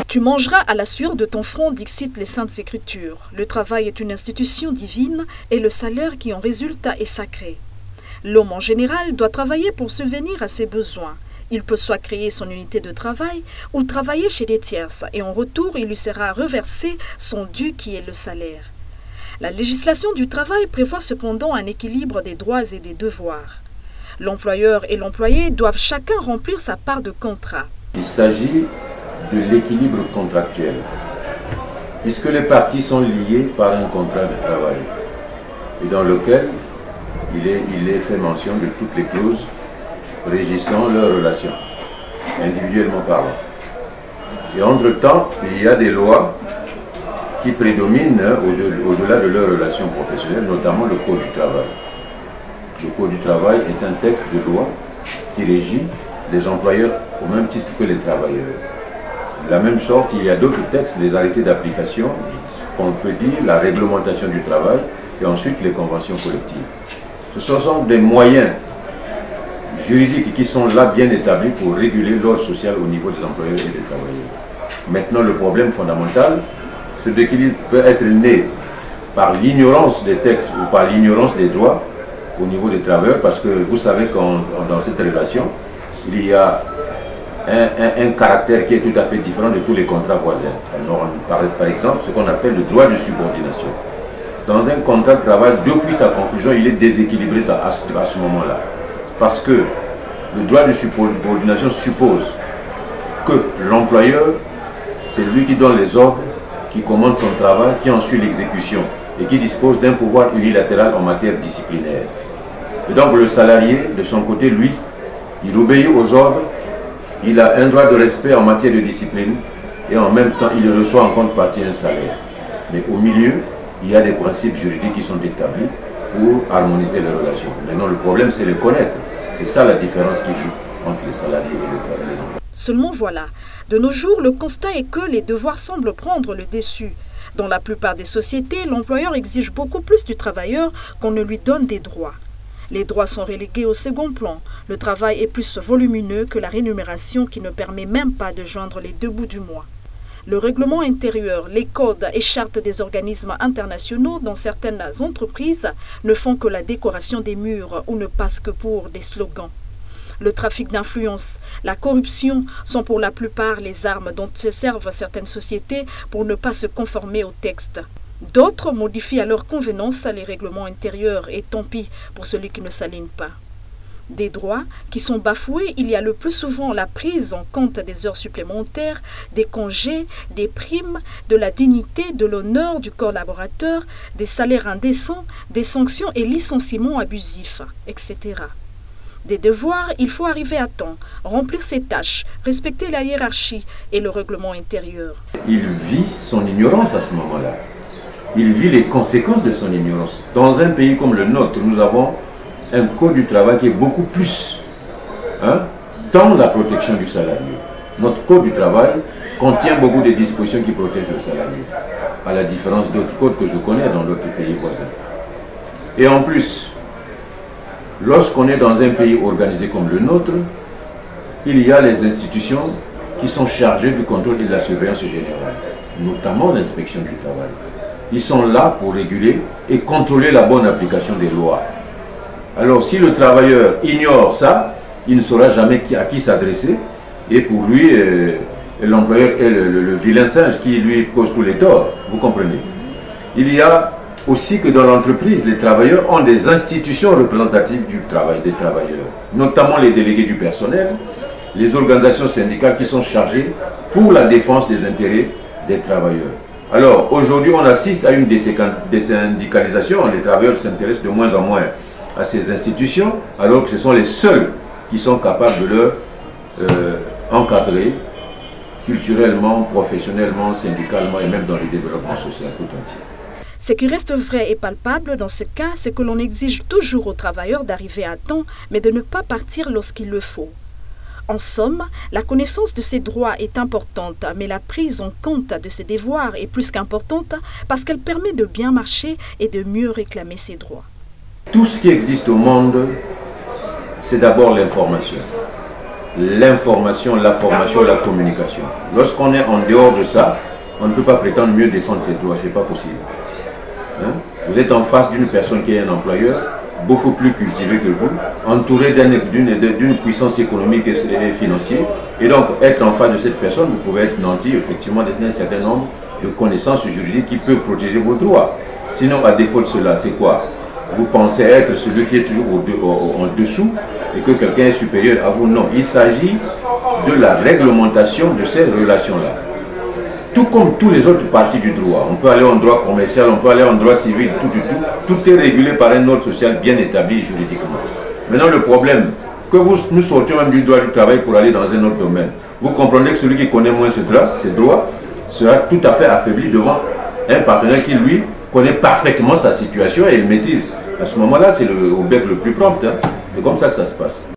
Tu mangeras à la sueur de ton front, dixit les Saintes Écritures. Le travail est une institution divine et le salaire qui en résulte est sacré. L'homme en général doit travailler pour subvenir à ses besoins. Il peut soit créer son unité de travail ou travailler chez des tierces et en retour il lui sera reversé son dû qui est le salaire. La législation du travail prévoit cependant un équilibre des droits et des devoirs. L'employeur et l'employé doivent chacun remplir sa part de contrat. Il s'agit de l'équilibre contractuel, puisque les parties sont liées par un contrat de travail et dans lequel il est fait mention de toutes les clauses régissant leurs relations, individuellement parlant. Et entre-temps, il y a des lois qui prédominent au-delà de leurs relations professionnelles, notamment le Code du travail. Le Code du travail est un texte de loi qui régit les employeurs au même titre que les travailleurs. De la même sorte, il y a d'autres textes, les arrêtés d'application, qu'on peut dire la réglementation du travail et ensuite les conventions collectives. Ce sont des moyens juridiques qui sont là bien établis pour réguler l'ordre social au niveau des employeurs et des travailleurs. Maintenant, le problème fondamental, ce déséquilibre peut être né par l'ignorance des textes ou par l'ignorance des droits au niveau des travailleurs, parce que vous savez que dans cette relation, il y a un caractère qui est tout à fait différent de tous les contrats voisins. Alors, par exemple, ce qu'on appelle le droit de subordination. Dans un contrat de travail, depuis sa conclusion, il est déséquilibré à ce moment-là. Parce que le droit de subordination suppose que l'employeur, c'est lui qui donne les ordres, qui commande son travail, qui en suit l'exécution et qui dispose d'un pouvoir unilatéral en matière disciplinaire. Et donc le salarié, de son côté, lui, il obéit aux ordres, il a un droit de respect en matière de discipline et en même temps, il reçoit en contrepartie un salaire. Mais au milieu, il y a des principes juridiques qui sont établis pour harmoniser les relations. Maintenant, le problème, c'est les connaître. C'est ça la différence qui joue entre les salariés et les employés. Seulement voilà, de nos jours, le constat est que les devoirs semblent prendre le dessus. Dans la plupart des sociétés, l'employeur exige beaucoup plus du travailleur qu'on ne lui donne des droits. Les droits sont relégués au second plan. Le travail est plus volumineux que la rémunération qui ne permet même pas de joindre les deux bouts du mois. Le règlement intérieur, les codes et chartes des organismes internationaux dans certaines entreprises ne font que la décoration des murs ou ne passent que pour des slogans. Le trafic d'influence, la corruption sont pour la plupart les armes dont se servent certaines sociétés pour ne pas se conformer au texte. D'autres modifient à leur convenance les règlements intérieurs et tant pis pour celui qui ne s'aligne pas. Des droits qui sont bafoués, il y a le plus souvent la prise en compte des heures supplémentaires, des congés, des primes, de la dignité, de l'honneur du collaborateur, des salaires indécents, des sanctions et licenciements abusifs, etc. Des devoirs, il faut arriver à temps, remplir ses tâches, respecter la hiérarchie et le règlement intérieur. Il vit son ignorance à ce moment-là. Il vit les conséquences de son ignorance. Dans un pays comme le nôtre, nous avons un code du travail qui est beaucoup plus dans la protection du salarié. Notre code du travail contient beaucoup de dispositions qui protègent le salarié, à la différence d'autres codes que je connais dans d'autres pays voisins. Et en plus, lorsqu'on est dans un pays organisé comme le nôtre, il y a les institutions qui sont chargées du contrôle et de la surveillance générale, notamment l'inspection du travail. Ils sont là pour réguler et contrôler la bonne application des lois. Alors si le travailleur ignore ça, il ne saura jamais à qui s'adresser et pour lui, l'employeur est le vilain singe qui lui cause tous les torts, vous comprenez. Il y a aussi que dans l'entreprise, les travailleurs ont des institutions représentatives du travail, des travailleurs, notamment les délégués du personnel, les organisations syndicales qui sont chargées pour la défense des intérêts des travailleurs. Alors aujourd'hui, on assiste à une désyndicalisation, les travailleurs s'intéressent de moins en moins à ces institutions, alors que ce sont les seuls qui sont capables de leur encadrer culturellement, professionnellement, syndicalement et même dans le développement social tout entier. Ce qui reste vrai et palpable dans ce cas, c'est que l'on exige toujours aux travailleurs d'arriver à temps, mais de ne pas partir lorsqu'il le faut. En somme, la connaissance de ses droits est importante, mais la prise en compte de ses devoirs est plus qu'importante parce qu'elle permet de bien marcher et de mieux réclamer ses droits. Tout ce qui existe au monde, c'est d'abord l'information. l'information, la formation, la communication. Lorsqu'on est en dehors de ça, on ne peut pas prétendre mieux défendre ses droits, c'est pas possible. Hein? Vous êtes en face d'une personne qui est un employeur, beaucoup plus cultivé que vous, entouré d'une puissance économique et financière, et donc être en face de cette personne, vous pouvez être nanti effectivement d'un certain nombre de connaissances juridiques qui peuvent protéger vos droits. Sinon, à défaut de cela, c'est quoi? Vous pensez être celui qui est toujours en dessous et que quelqu'un est supérieur à vous? Non, il s'agit de la réglementation de ces relations-là. Tout comme tous les autres parties du droit. On peut aller en droit commercial, on peut aller en droit civil, tout est régulé par un ordre social bien établi juridiquement. Maintenant, le problème, que nous sortions même du droit du travail pour aller dans un autre domaine, vous comprenez que celui qui connaît moins ses droits sera tout à fait affaibli devant un partenaire qui, lui, connaît parfaitement sa situation et il maîtrise. À ce moment-là, c'est au bec le plus prompt. Hein. C'est comme ça que ça se passe.